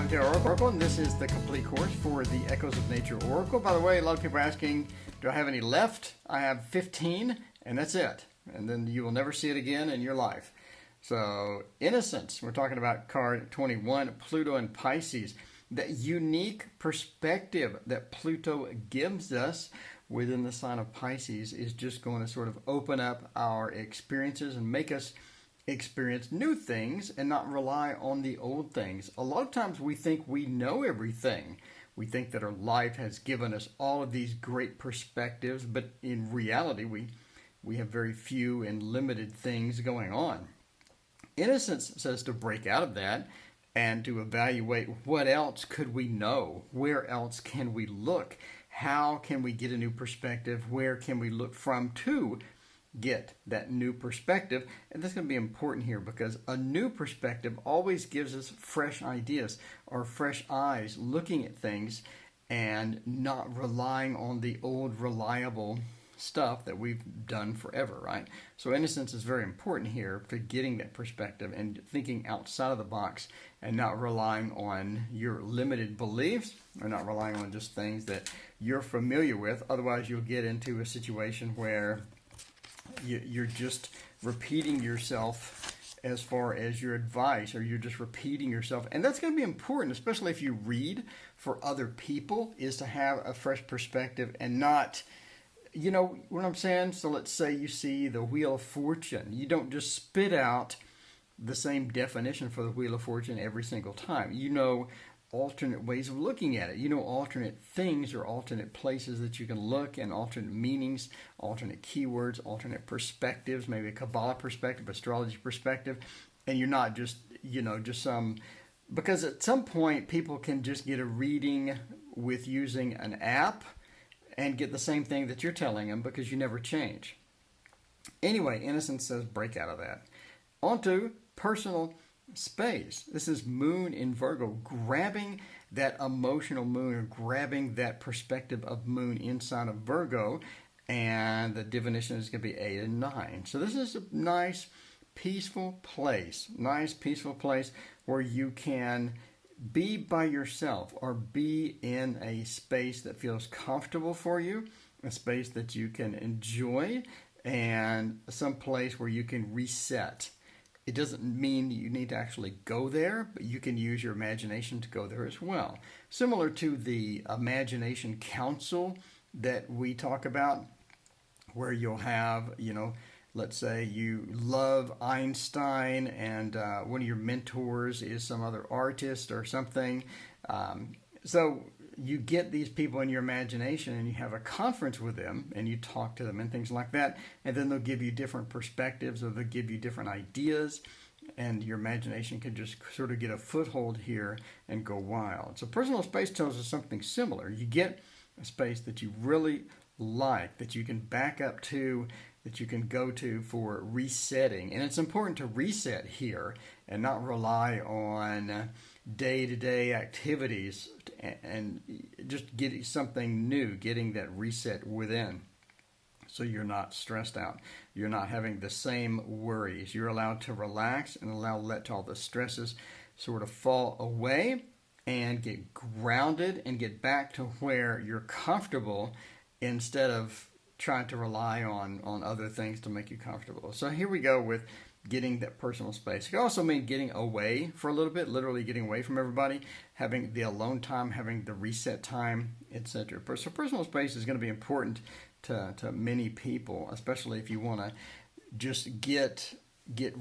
I'm TarotOracle, and this is the complete course for the Echoes of Nature Oracle. By the way, a lot of people are asking, do I have any left? I have 15, and that's it. And then you will never see it again in your life. So, Innocence, we're talking about card 21, Pluto and Pisces. That unique perspective that Pluto gives us within the sign of Pisces is just going to sort of open up our experiences and make us experience new things and not rely on the old things. A lot of times we think we know everything. We think that our life has given us all of these great perspectives, but in reality we have very few and limited things going on. Innocence says to break out of that and to evaluate what else could we know? Where else can we look? How can we get a new perspective? Where can we look from to get that new perspective? And that's going to be important here because a new perspective always gives us fresh ideas or fresh eyes looking at things and not relying on the old reliable stuff that we've done forever, right? So innocence is very important here for getting that perspective and thinking outside of the box and not relying on your limited beliefs or not relying on just things that you're familiar with. Otherwise, you'll get into a situation where you're just repeating yourself as far as your advice, or you're just repeating yourself. And that's going to be important, especially if you read for other people, is to have a fresh perspective and not, you know what I'm saying? So let's say you see the Wheel of Fortune. You don't just spit out the same definition for the Wheel of Fortune every single time. You know alternate ways of looking at it. You know alternate things or alternate places that you can look, and alternate meanings, alternate keywords, alternate perspectives, maybe a Kabbalah perspective, astrology perspective, and you're not just, just some, because at some point people can just get a reading with using an app and get the same thing that you're telling them because you never change. Anyway, Innocence says break out of that. On to personal space. This is Moon in Virgo, grabbing that emotional Moon or grabbing that perspective of Moon inside of Virgo, and the divination is going to be 8 and 9. So this is a nice, peaceful place where you can be by yourself or be in a space that feels comfortable for you, a space that you can enjoy, and some place where you can reset. It doesn't mean you need to actually go there, but you can use your imagination to go there as well. Similar to the imagination council that we talk about, where you'll have, let's say you love Einstein and one of your mentors is some other artist or something. So you get these people in your imagination and you have a conference with them and you talk to them and things like that. And then they'll give you different perspectives or they'll give you different ideas. And your imagination can just sort of get a foothold here and go wild. So personal space tells us something similar. You get a space that you really like, that you can back up to, that you can go to for resetting. And it's important to reset here and not rely on day-to-day activities and just getting something new, getting that reset within. So you're not stressed out. You're not having the same worries. You're allowed to relax and let all the stresses sort of fall away and get grounded and get back to where you're comfortable instead of trying to rely on other things to make you comfortable. So here we go with getting that personal space. It can also mean getting away for a little bit, literally getting away from everybody, having the alone time, having the reset time, etc. So personal space is going to be important to many people, especially if you want to just get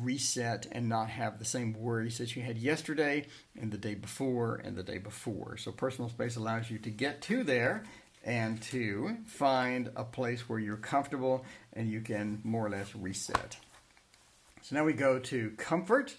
reset and not have the same worries that you had yesterday and the day before and the day before. So personal space allows you to get to there and to find a place where you're comfortable and you can more or less reset. So now we go to Comfort.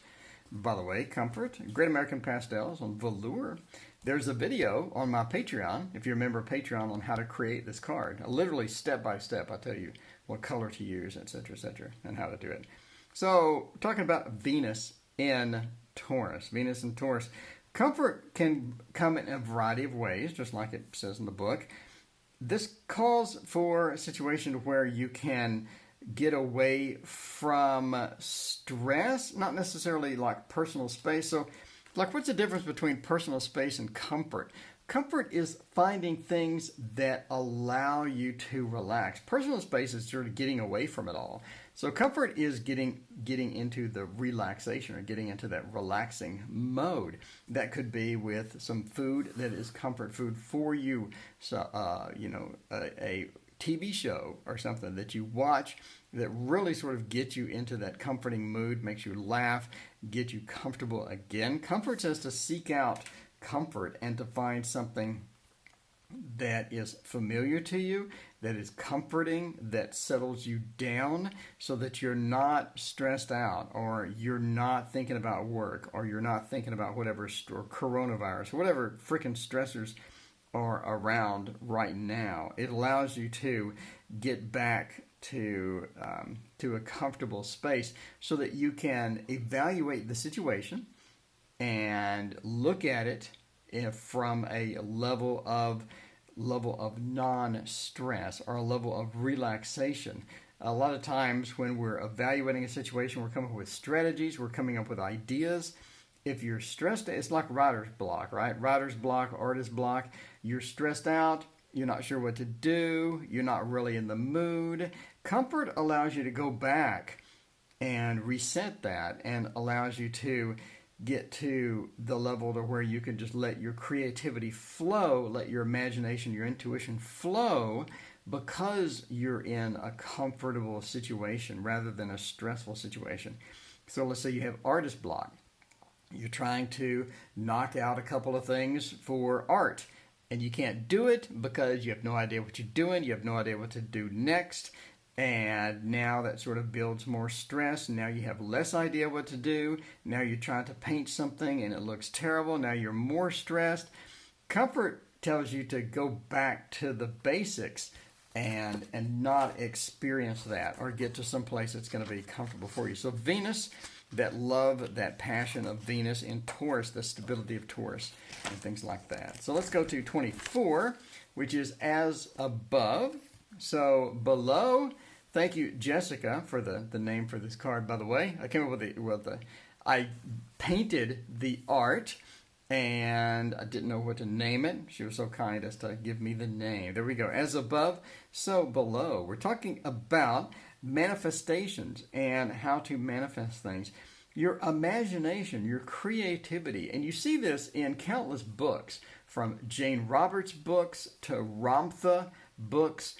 By the way, Comfort, Great American Pastels on Velour. There's a video on my Patreon, if you're a member of Patreon, on how to create this card. Literally step by step, I tell you what color to use, etc., and how to do it. So, talking about Venus in Taurus. Venus in Taurus. Comfort can come in a variety of ways, just like it says in the book. This calls for a situation where you can get away from stress, not necessarily like personal space. So Like, what's the difference between personal space and comfort? Comfort is finding things that allow you to relax. Personal space is sort of getting away from it all. So comfort is getting into the relaxation or getting into that relaxing mode. That could be with some food that is comfort food for you. So, a TV show or something that you watch that really sort of gets you into that comforting mood, makes you laugh, get you comfortable again. Comfort says to seek out comfort and to find something that is familiar to you, that is comforting, that settles you down so that you're not stressed out, or you're not thinking about work, or you're not thinking about whatever, or coronavirus, whatever freaking stressors are around right now. It allows you to get back to a comfortable space so that you can evaluate the situation and look at it from a level of non-stress or a level of relaxation. A lot of times when we're evaluating a situation, we're coming up with strategies, we're coming up with ideas. If you're stressed, it's like writer's block, right? Writer's block, artist block. You're stressed out, you're not sure what to do, you're not really in the mood. Comfort allows you to go back and reset that and allows you to get to the level to where you can just let your creativity flow, let your imagination, your intuition flow, because you're in a comfortable situation rather than a stressful situation. So let's say you have artist block. You're trying to knock out a couple of things for art, and you can't do it because you have no idea what you're doing, you have no idea what to do next, and now that sort of builds more stress. Now you have less idea what to do. Now you're trying to paint something and it looks terrible. Now you're more stressed. Comfort tells you to go back to the basics and not experience that, or get to some place that's going to be comfortable for you. So Venus, that love, that passion of Venus in Taurus, the stability of Taurus, and things like that. So let's go to 24, which is as above, so below. Thank you, Jessica, for the name for this card, by the way. I came up with I painted the art, and I didn't know what to name it. She was so kind as to give me the name. There we go. As above, so below. We're talking about manifestations and how to manifest things. Your imagination, your creativity. And you see this in countless books, from Jane Roberts books to Ramtha books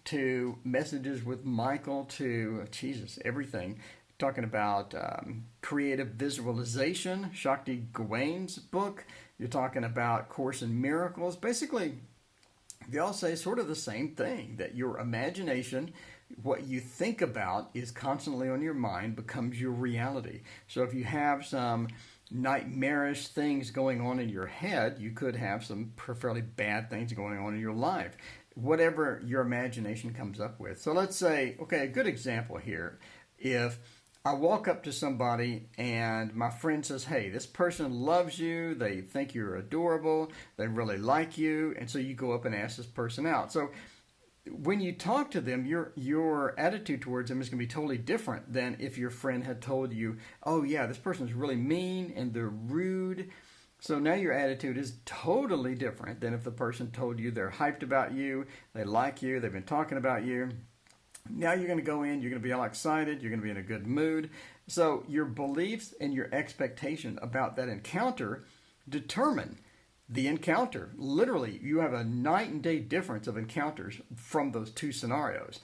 to Messages with Michael to Jesus, everything. Talking about creative visualization, Shakti Gawain's book. You're talking about Course in Miracles. Basically, they all say sort of the same thing, that your imagination, what you think about is constantly on your mind, becomes your reality. So if you have some nightmarish things going on in your head, you could have some fairly bad things going on in your life. Whatever your imagination comes up with. So let's say, okay, a good example here. If I walk up to somebody and my friend says, hey, this person loves you, they think you're adorable, they really like you, and so you go up and ask this person out. So when you talk to them, your attitude towards them is going to be totally different than if your friend had told you, oh yeah, this person's really mean and they're rude. So now your attitude is totally different than if the person told you they're hyped about you, they like you, they've been talking about you. Now you're going to go in, you're going to be all excited, you're going to be in a good mood. So your beliefs and your expectation about that encounter determine the encounter. Literally, you have a night and day difference of encounters from those two scenarios.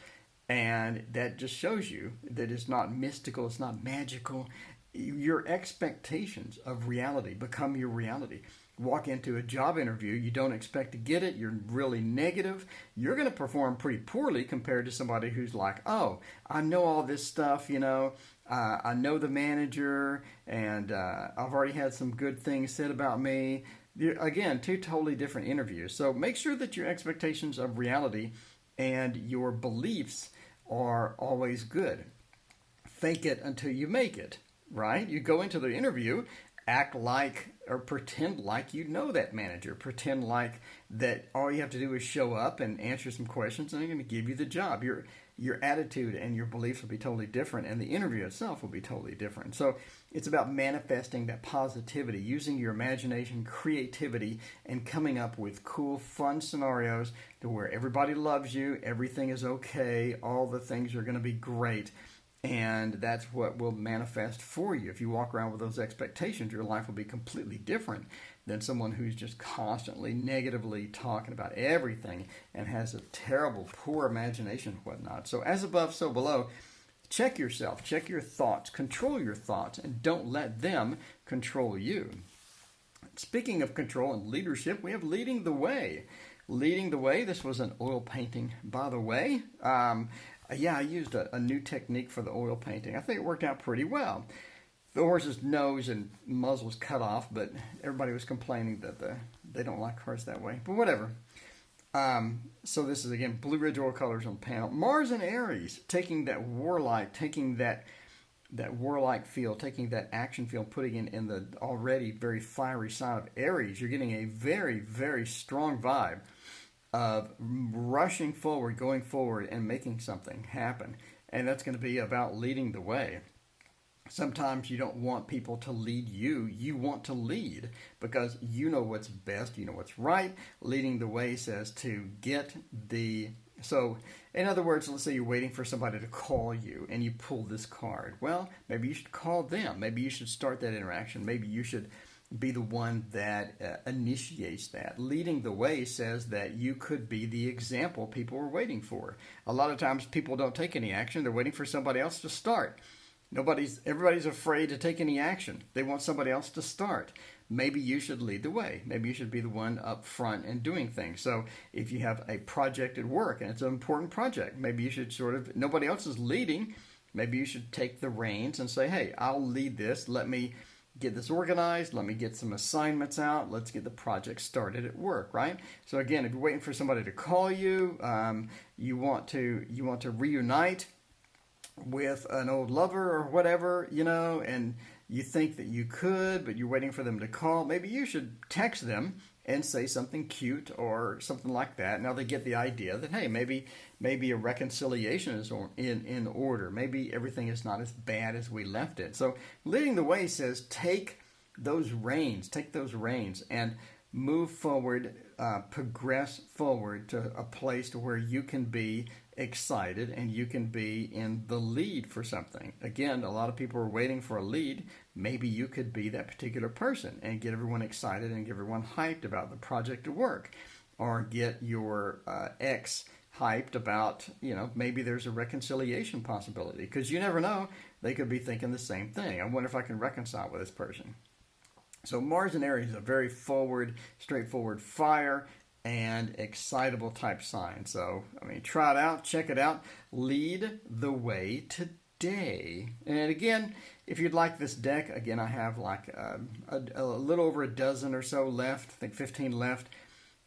And that just shows you that it's not mystical, it's not magical. Your expectations of reality become your reality. Walk into a job interview, you don't expect to get it, you're really negative, you're going to perform pretty poorly compared to somebody who's like, oh, I know all this stuff, I know the manager, and I've already had some good things said about me. Again, two totally different interviews. So make sure that your expectations of reality and your beliefs are always good. Fake it until you make it. Right? You go into the interview, act like or pretend like you know that manager. Pretend like that all you have to do is show up and answer some questions and they're going to give you the job. your attitude and your beliefs will be totally different, and the interview itself will be totally different. So it's about manifesting that positivity, using your imagination, creativity, and coming up with cool, fun scenarios to where everybody loves you, everything is okay, all the things are going to be great. And that's what will manifest for you. If you walk around with those expectations, your life will be completely different than someone who's just constantly negatively talking about everything and has a terrible, poor imagination and whatnot. So as above, so below. Check yourself, check your thoughts, control your thoughts, and don't let them control you. Speaking of control and leadership, we have leading the way. Leading the way, this was an oil painting, by the way. Yeah, I used a new technique for the oil painting. I think it worked out pretty well. The horse's nose and muzzle was cut off, but everybody was complaining that they don't like cars that way. But whatever. So this is, again, Blue Ridge oil colors on the panel. Mars and Aries, taking that warlike, taking that warlike feel, taking that action feel, putting it in the already very fiery side of Aries. You're getting a very, very strong vibe of rushing forward, going forward, and making something happen. And that's going to be about leading the way. Sometimes you don't want people to lead you. You want to lead because you know what's best, you know what's right. Leading the way says to get the... So, in other words, let's say you're waiting for somebody to call you and you pull this card. Well, maybe you should call them. Maybe you should start that interaction. Maybe you should be the one that initiates that. Leading the way says that you could be the example people are waiting for. A lot of times people don't take any action. They're waiting for somebody else to start. Everybody's afraid to take any action. They want somebody else to start. Maybe you should lead the way. Maybe you should be the one up front and doing things. So if you have a project at work and it's an important project, maybe you should nobody else is leading. Maybe you should take the reins and say, hey, I'll lead this. Let me get this organized. Let me get some assignments out. Let's get the project started at work, right? So again, if you're waiting for somebody to call you, you want to reunite with an old lover or whatever, and you think that you could, but you're waiting for them to call, maybe you should text them and say something cute or something like that. Now they get the idea that, hey, maybe a reconciliation is in order. Maybe everything is not as bad as we left it. So leading the way says take those reins and move forward, progress forward to a place to where you can be excited and you can be in the lead for something. Again, a lot of people are waiting for a lead. Maybe you could be that particular person and get everyone excited and get everyone hyped about the project at work, or get your ex hyped about, maybe there's a reconciliation possibility, because you never know, they could be thinking the same thing. I wonder if I can reconcile with this person. So Mars and Aries is a very forward, straightforward fire and excitable type sign. So, try it out, check it out. Lead the way today. And again, if you'd like this deck, again, I have like a little over a dozen or so left. I think 15 left.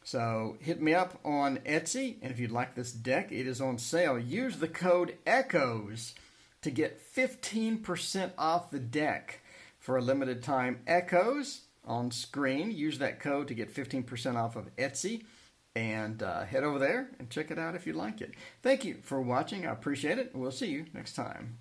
So hit me up on Etsy. And if you'd like this deck, it is on sale. Use the code ECHOES to get 15% off the deck for a limited time. ECHOES on screen. Use that code to get 15% off of Etsy, and head over there and check it out if you like it. Thank you for watching. I appreciate it. We'll see you next time.